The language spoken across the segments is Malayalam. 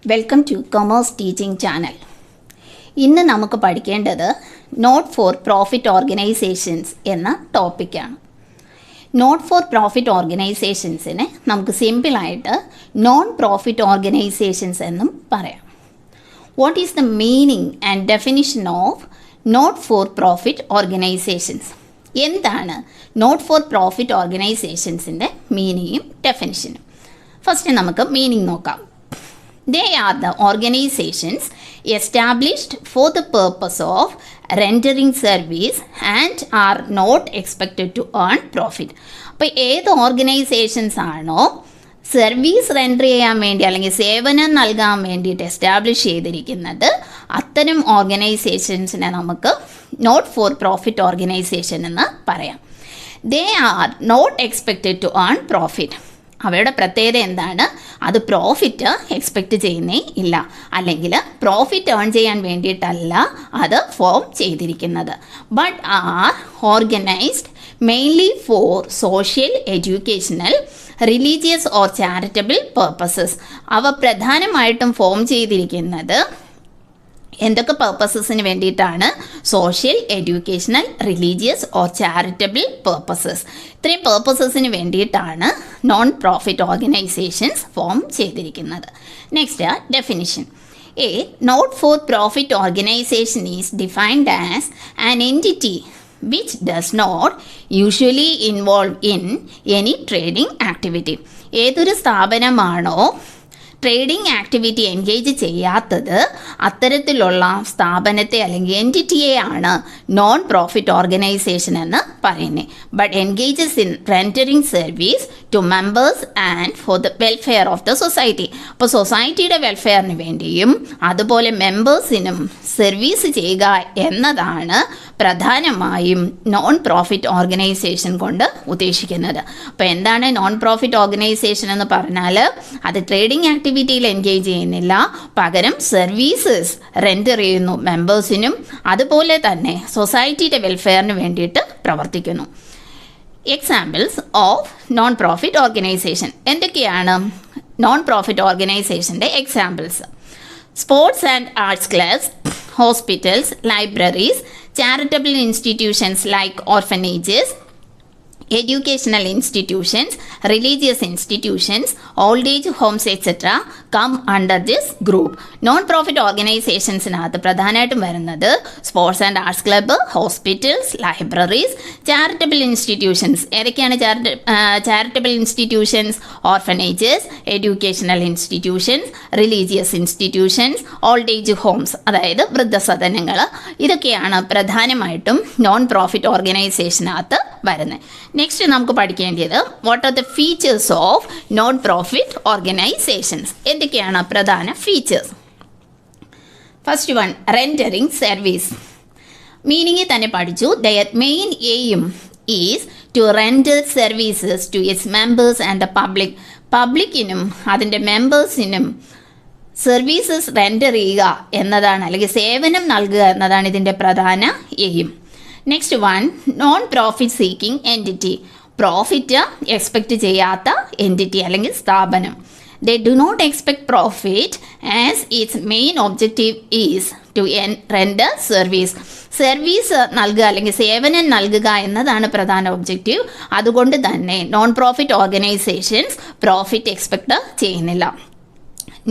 Welcome two commerce teaching channel. ഇന്ന് നമുക്ക് പഠിക്കേണ്ടത് നോട്ട് ഫോർ പ്രോഫിറ്റ് ഓർഗനൈസേഷൻസ് എന്ന ടോപ്പിക്കാണ്. നോട്ട് ഫോർ പ്രോഫിറ്റ് ഓർഗനൈസേഷൻസിനെ നമുക്ക് സിമ്പിളായിട്ട് നോൺ പ്രോഫിറ്റ് ഓർഗനൈസേഷൻസ് എന്നും പറയാം. What is the meaning and definition of not for profit organisations? എന്താണ് നോട്ട് ഫോർ പ്രോഫിറ്റ് ഓർഗനൈസേഷൻസിൻ്റെ മീനിങ്ങും ഡെഫിനിഷനും? ഫസ്റ്റ് നമുക്ക് മീനിങ് നോക്കാം. They are the organizations established for the purpose of rendering service and are not expected to earn profit. അപ്പോൾ ഏത് ഓർഗനൈസേഷൻസ് ആണോ സർവീസ് റെൻഡർ ചെയ്യാൻ വേണ്ടി അല്ലെങ്കിൽ സേവനം നൽകാൻ വേണ്ടിയിട്ട് എസ്റ്റാബ്ലിഷ് ചെയ്തിരിക്കുന്നത്, അത്തരം ഓർഗനൈസേഷൻസിനെ നമുക്ക് നോട്ട് ഫോർ പ്രോഫിറ്റ് ഓർഗനൈസേഷൻ എന്ന് പറയാം. They are not expected to earn profit. അവയുടെ പ്രത്യേകത എന്താണ്? അത് പ്രോഫിറ്റ് എക്സ്പെക്റ്റ് ചെയ്യുന്നേ ഇല്ല, അല്ലെങ്കിൽ പ്രോഫിറ്റ് ഏൺ ചെയ്യാൻ വേണ്ടിയിട്ടല്ല അത് ഫോം ചെയ്തിരിക്കുന്നത്. But are organised mainly for social, educational, religious or charitable purposes. അവ പ്രധാനമായിട്ടും ഫോം ചെയ്തിരിക്കുന്നത് എന്തൊക്കെ പർപ്പസസിന് വേണ്ടിയിട്ടാണ്? Social, educational, religious or charitable purposes. ഇത്രയും പർപ്പസസിന് വേണ്ടിയിട്ടാണ് നോൺ പ്രോഫിറ്റ് ഓർഗനൈസേഷൻസ് ഫോം ചെയ്തിരിക്കുന്നത്. Next definition. A not for profit organisation is defined as an entity which does not usually involve in any trading activity. ഏതൊരു സ്ഥാപനമാണോ ട്രേഡിംഗ് ആക്ടിവിറ്റി എൻഗേജ് ചെയ്യാത്തത്, അത്തരത്തിലുള്ള സ്ഥാപനത്തെ അല്ലെങ്കിൽ എൻറ്റിറ്റിയെയാണ് നോൺ പ്രോഫിറ്റ് ഓർഗനൈസേഷൻ എന്ന് പറയുന്നത്. But engages in rendering service to members and for the welfare of the society. അപ്പോൾ സൊസൈറ്റിയുടെ വെൽഫെയറിന് വേണ്ടിയും അതുപോലെ മെമ്പേഴ്സിനും സർവീസ് ചെയ്യുക എന്നതാണ് പ്രധാനമായും നോൺ പ്രോഫിറ്റ് ഓർഗനൈസേഷൻ കൊണ്ട് ഉദ്ദേശിക്കുന്നത്. അപ്പോൾ എന്താണ് നോൺ പ്രോഫിറ്റ് ഓർഗനൈസേഷൻ എന്ന് പറഞ്ഞാൽ? അത് ട്രേഡിംഗ് ആക്ടിവിറ്റിയിൽ എൻഗേജ് ചെയ്യുന്നില്ല, പകരം സർവീസസ് റെൻഡർ ചെയ്യുന്നു മെമ്പേഴ്സിനും, അതുപോലെ തന്നെ സൊസൈറ്റിയുടെ വെൽഫെയറിന് വേണ്ടിയിട്ട് പ്രവർത്തിക്കുന്നു. Examples of non profit organisation എന്തൊക്കെയാണ്? നോൺ പ്രോഫിറ്റ് ഓർഗനൈസേഷൻ്റെ examples: sports and arts clubs, hospitals, libraries, charitable institutions like orphanages, educational institutions, religious institutions, old age homes etc. come under this group. Non-profit organizationsനകത്ത് പ്രധാനമായിട്ടും വരുന്നത് sports and arts club, hospitals, libraries, charitable institutions. ഏതൊക്കെയാണ് charitable institutions? Orphanages, educational institutions, religious institutions, old age homes, അതായത് വൃദ്ധസദനങ്ങൾ. ഇതൊക്കെയാണ് പ്രധാനമായിട്ടും നോൺ പ്രോഫിറ്റ് ഓർഗനൈസേഷനകത്ത് വരുന്നത്. നെക്സ്റ്റ് നമുക്ക് പഠിക്കേണ്ടത് what are the features of non profit organisations. എന്തൊക്കെയാണ് പ്രധാന features? First one, rendering service. മീനിങ്ങിൽ തന്നെ പഠിച്ചു. Their main aim is to render services to its members and the public. പബ്ലിക്കിനും അതിൻ്റെ മെമ്പേഴ്സിനും സർവീസസ് റെൻഡർ ചെയ്യുക എന്നതാണ്, അല്ലെങ്കിൽ സേവനം നൽകുക എന്നതാണ് ഇതിൻ്റെ പ്രധാന aim. Next one, non profit seeking entity. Profit expect ചെയ്യാത്ത എൻറ്റിറ്റി അല്ലെങ്കിൽ സ്ഥാപനം. They do not expect profit as its main objective is to render service. Service നൽകുക അല്ലെങ്കിൽ സേവനം നൽകുക എന്നതാണ് പ്രധാന ഒബ്ജക്റ്റീവ്. അതുകൊണ്ട് തന്നെ non profit organisations profit expect ചെയ്യുന്നില്ല.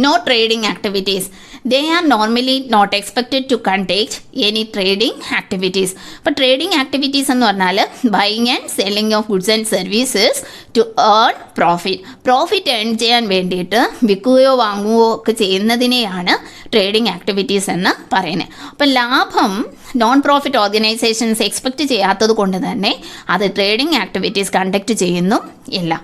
No trading activities. They are normally not expected to conduct any trading activities. അപ്പോൾ ട്രേഡിംഗ് ആക്ടിവിറ്റീസ് എന്ന് പറഞ്ഞാൽ buying and selling of goods and services to earn profit. Profit earn ചെയ്യാൻ വേണ്ടിയിട്ട് വിൽക്കുകയോ വാങ്ങുകയോ ഒക്കെ ചെയ്യുന്നതിനെയാണ് ട്രേഡിംഗ് ആക്ടിവിറ്റീസ് എന്ന് പറയുന്നത്. അപ്പോൾ ലാഭം നോൺ പ്രോഫിറ്റ് ഓർഗനൈസേഷൻസ് എക്സ്പെക്റ്റ് ചെയ്യാത്തത് കൊണ്ട് തന്നെ അത് ട്രേഡിംഗ് ആക്ടിവിറ്റീസ് കണ്ടക്ട് ചെയ്യുന്നും ഇല്ല.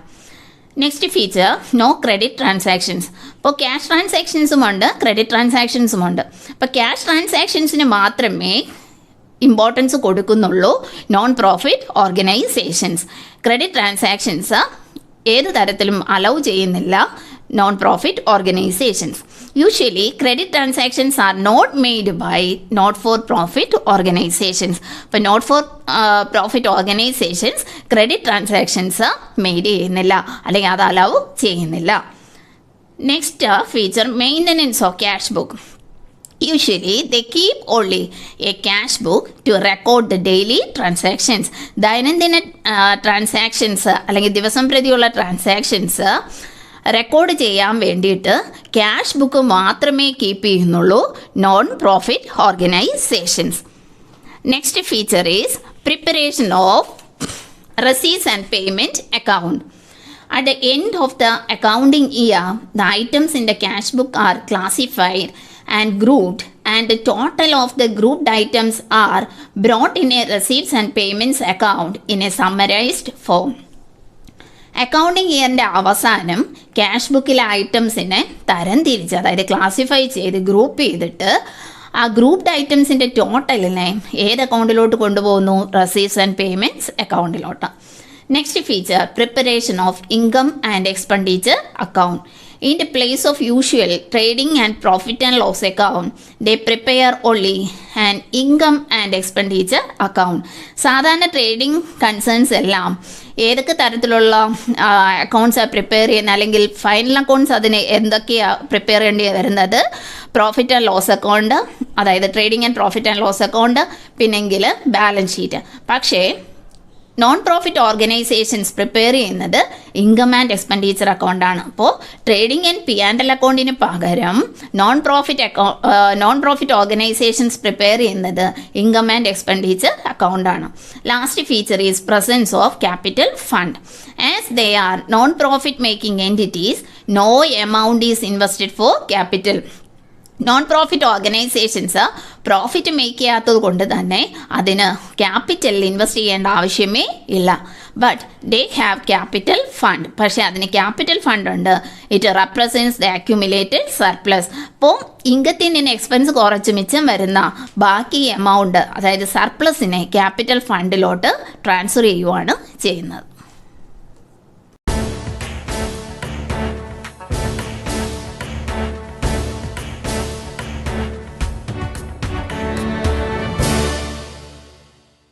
Next feature, no credit transactions. ഇപ്പോൾ ക്യാഷ് ട്രാൻസാക്ഷൻസും ഉണ്ട്, ക്രെഡിറ്റ് ട്രാൻസാക്ഷൻസും ഉണ്ട്. അപ്പോൾ ക്യാഷ് ട്രാൻസാക്ഷൻസിന് മാത്രമേ ഇമ്പോർട്ടൻസ് കൊടുക്കുന്നുള്ളൂ non profit organisations. Credit transactions ഏത് തരത്തിലും അലൗ ചെയ്യുന്നില്ല non profit organisations. Usually credit transactions are not made by not for profit organisations. ഇപ്പോൾ not for profit organisations credit transactions made ചെയ്യുന്നില്ല, അല്ലെങ്കിൽ അത് അലൗ ചെയ്യുന്നില്ല. Next feature maintenance of cash book. Usually, they keep only a cash book to record the daily transactions. ദൈനംദിന ട്രാൻസാക്ഷൻസ് അല്ലെങ്കിൽ ദിവസം പ്രതിയുള്ള ട്രാൻസാക്ഷൻസ് റെക്കോർഡ് ചെയ്യാൻ വേണ്ടിയിട്ട് ക്യാഷ് ബുക്ക് മാത്രമേ കീപ്പ് ചെയ്യുന്നുള്ളൂ non profit organisations. Next feature is preparation of receipts and payment account. At the end of the accounting year, the items in the cash book are classified and grouped, and the total of the grouped items are brought in a receipts and payments account in a summarized form. Accounting ഇയറിൻ്റെ അവസാനം ക്യാഷ് ബുക്കിലെ ഐറ്റംസിനെ തരം തിരിച്ച്, അതായത് ക്ലാസിഫൈ ചെയ്ത് ഗ്രൂപ്പ് ചെയ്തിട്ട് ആ ഗ്രൂപ്പ്ഡ് ഐറ്റംസിൻ്റെ ടോട്ടലിനെ ഏത് അക്കൗണ്ടിലോട്ട് കൊണ്ടുപോകുന്നു? റെസീപ്റ്റ്സ് ആൻഡ് പേയ്മെൻറ്റ്സ് അക്കൗണ്ടിലോട്ട്. Next feature preparation of income and expenditure account. In the place of usual trading and profit and loss account, they prepare only an income and expenditure account. സാധാരണ ട്രേഡിംഗ് കൺസേൺസ് എല്ലാം ഏതൊക്കെ തരത്തിലുള്ള അക്കൗണ്ട്സാണ് പ്രിപ്പയർ ചെയ്യുന്നത്, അല്ലെങ്കിൽ ഫൈനൽ അക്കൗണ്ട്സ് അതിന് എന്തൊക്കെയാണ് പ്രിപ്പയർ ചെയ്യേണ്ടി വരുന്നത്? പ്രോഫിറ്റ് ആൻഡ് ലോസ് അക്കൗണ്ട്, അതായത് trading and profit and loss account, പിന്നെങ്കിൽ ബാലൻസ് ഷീറ്റ്. പക്ഷേ നോൺ പ്രോഫിറ്റ് ഓർഗനൈസേഷൻസ് പ്രിപ്പയർ ചെയ്യുന്നത് ഇൻകം ആൻഡ് എക്സ്പെൻഡിച്ചർ അക്കൗണ്ടാണ്. അപ്പോൾ ട്രേഡിംഗ് ആൻഡ് P&L അക്കൗണ്ടിന് പകരം നോൺ പ്രോഫിറ്റ് ഓർഗനൈസേഷൻസ് പ്രിപ്പയർ ചെയ്യുന്നത് ഇൻകം ആൻഡ് എക്സ്പെൻഡിച്ചർ അക്കൗണ്ടാണ്. Last feature is presence of capital fund. As they are non profit making entities, no amount is invested for capital. Non profit organisations profit make ചെയ്യാത്തത് കൊണ്ട് തന്നെ അതിന് ക്യാപിറ്റലിൽ ഇൻവെസ്റ്റ് ചെയ്യേണ്ട ആവശ്യമേ ഇല്ല. But they have capital fund. പക്ഷേ അതിന് ക്യാപിറ്റൽ ഫണ്ട് ഉണ്ട്. It represents the accumulated surplus. അപ്പോൾ ഇൻകത്തിൽ നിന്ന് എക്സ്പെൻസ് കുറച്ച് മിച്ചം വരുന്ന ബാക്കി എമൗണ്ട്, അതായത് സർപ്ലസിനെ ക്യാപിറ്റൽ ഫണ്ടിലോട്ട് ട്രാൻസ്ഫർ ചെയ്യുവാണ് ചെയ്യുന്നത്.